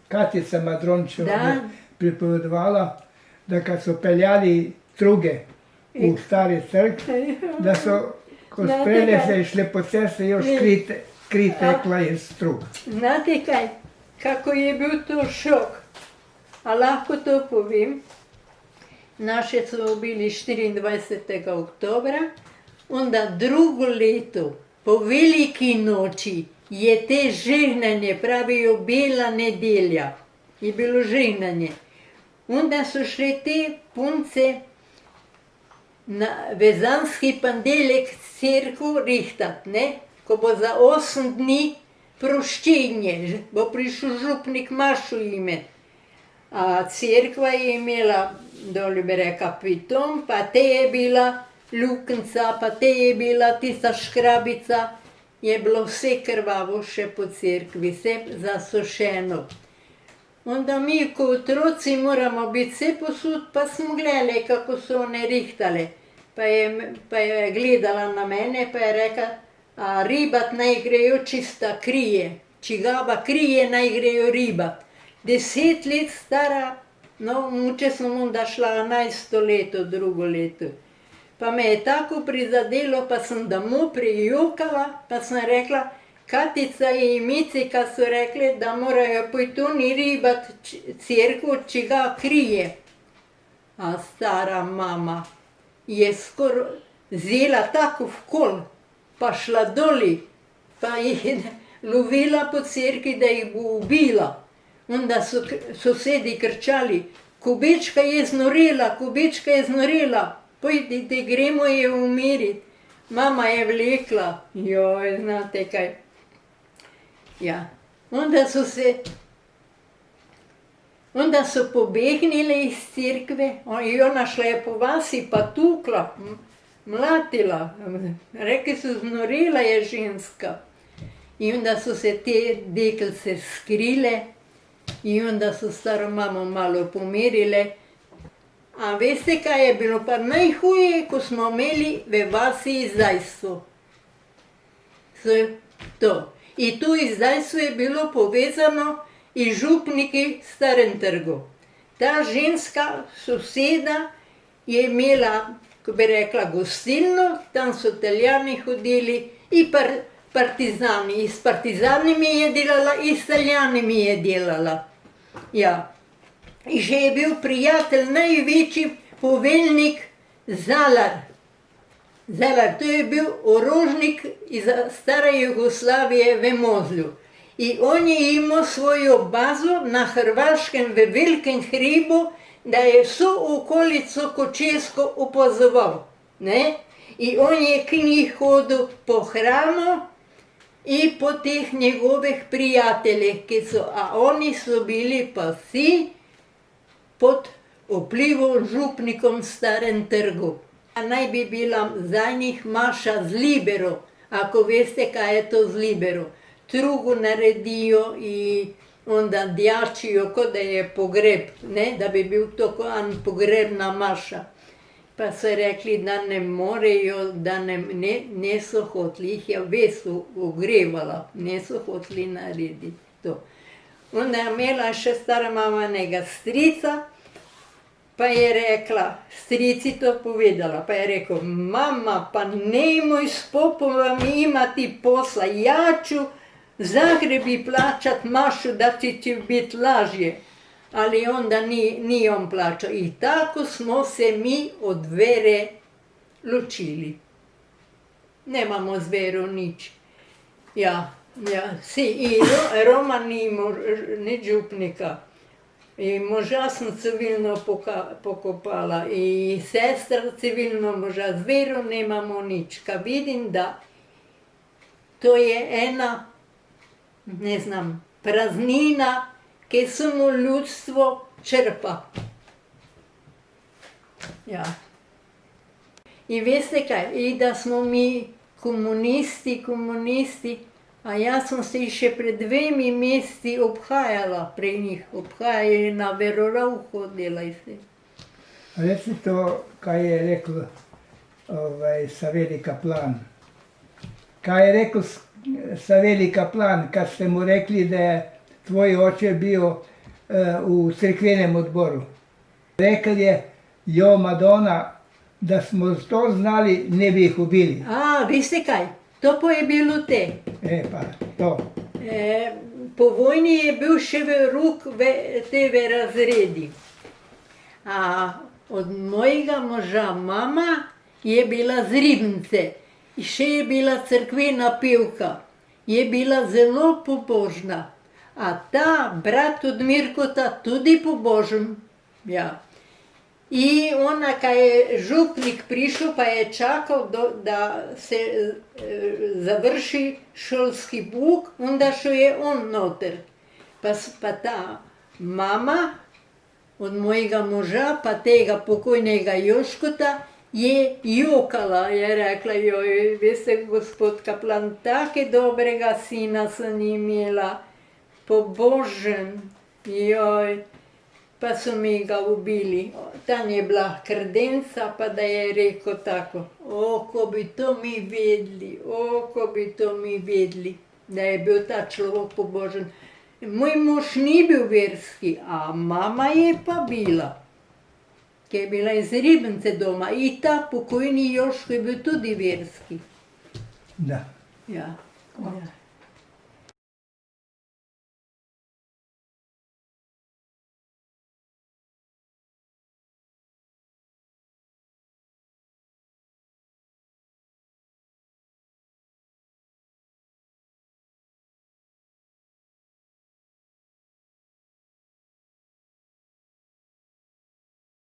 Katica Madrončeva pripovedovala, da kad so peljali truge v stari crkvi, da so, ko sprejeli se išli po cesti, još kri tekla iz strug. Znate kaj, kako je bil to šok? A lahko to povem? Naše so ubili 24. oktobra, onda drugo leto, po veliki noči, je te žegnanje, pravijo bela nedelja, je bilo žegnanje. Onda so šle te punce na vezanski pandelek cerkev rihtat, ne? Ko bo za 8 dni proščenje, bo prišel župnik mašo ime. A cerkva je imela, doli bi reka, pitom, pa te je bila luknca, pa te je bila tista škrabica, je bilo vse krvavo še po cerkvi, vse zasušeno. Onda mi, ko otroci, moramo biti vse posud, pa smo gledali, kako so one rihtale. Pa je gledala na mene, pa je rekla, a ribat naj grejo čista krije, čigava krije naj grejo ribat. 10 let stara, no, muče sem onda šla 11. leto, drugo leto. Pa me je tako prizadelo, pa sem domov prijokala, pa sem rekla, Katica in Micika so rekli, da morajo pojti oni ribat cerkev, čiga krije. A stara mama je skoraj vzela tako v kol, pa šla doli, pa jih lovila po cerkvi, da jih bo ubila. Onda so sosedi krčali, Kubečka je znorela, Kubečka je znorela, pojdite, gremo je umiriti. Mama je vlekla, joj, znate kaj. Ja, onda so pobegnile iz cerkve, ona šla je po vasi pa tukla, mlatila, rekli so, znorela je ženska. In onda so se te deklice skrile, in onda so staro mamo malo pomirile. A veste, kaj je bilo pa najhuje, ko smo imeli v vasi izdajstvo. In to izdajstvo je bilo povezano iz župniki s Starem trgu. Ta ženska soseda je imela, ko bi rekla, gostilno, tam so Italijani hodili in partizani. In s partizani mi je delala, in s Italijani mi je delala. Ja. In že je bil prijatelj, največji poveljnik Zalar. Zalar, to je bil orožnik iz stare Jugoslavije v Mozlju. In on je imel svojo bazo na Hrvaškem v velikem hribu, da je vso okolico kočevsko opazoval. In on je k njih hodil po hramu in po teh njegovih prijateljih, a oni so bili pa vsi pod vplivom župnikom v Starem trgu. Naj bi bila za njih maša z libero, ako veste, kaj je to z libero. Trugo naredijo in onda djačijo, kot da je pogreb, da bi bil to kot pogrebna maša. Pa so rekli, da ne morejo, da ne so hoteli, jih je ves ogrevala, ne so hoteli narediti to. Onda je imela še stara mama enega strica, pa je rekla, strici to povedala, pa je rekel, mama, pa nemoj s popom imati posla, ja ću v Zagrebi plaćat mašu, da će biti lažje. Ali onda ni on plaćao. I tako smo se mi od vere ločili. Nemamo z vero nič. Ja, i Roman ni imel ni župnika. I moža sam civilno pokopala i sestra civilno moža, z vero nemamo nič. Kad vidim da to je ena, ne znam, praznina, ki samo ljudstvo črpa. Ja. In veste kaj, i da smo mi komunisti, a jaz sem se še pred 2 meseci obhajala pri njih, obhajali na verorav hodila in vse. Reci to, kaj je rekel Savelij Kaplan. Kaj je rekel Savelij Kaplan, kad ste mu rekli, da je tvoj oče bio v cerkvenem odboru. Rekel je, jo Madonna, da smo to znali, ne bi jih ubili. Veste kaj, to pa je bilo te. Pa to. Po vojni je bil še veruk TV razredi. Od mojega moža mama je bila z Ribnice. Še je bila cerkvena pevka. Je bila zelo pobožna. A ta brat od Mirkota tudi pobožen. Ja. In ona, ko je župnik prišel, pa je čakal, da se završi šolski pouk, onda šel je on noter. Pa ta mama od mojega moža, pa tega pokojnega Joškota, je jokala, je rekla, joj, veste, gospod kaplan, tako dobrega sina sem imela, pobožen, joj. Pa so mi ga ubili. Tam je bila kredenca, pa da je rekel tako, ko bi to mi vedeli, ko bi to mi vedeli, da je bil ta človek pobožen. Moj mož ni bil verski, a mama je pa bila, ki je bila iz Ribnice doma. In ta pokojni Joško je bil tudi verski. Da. Ja.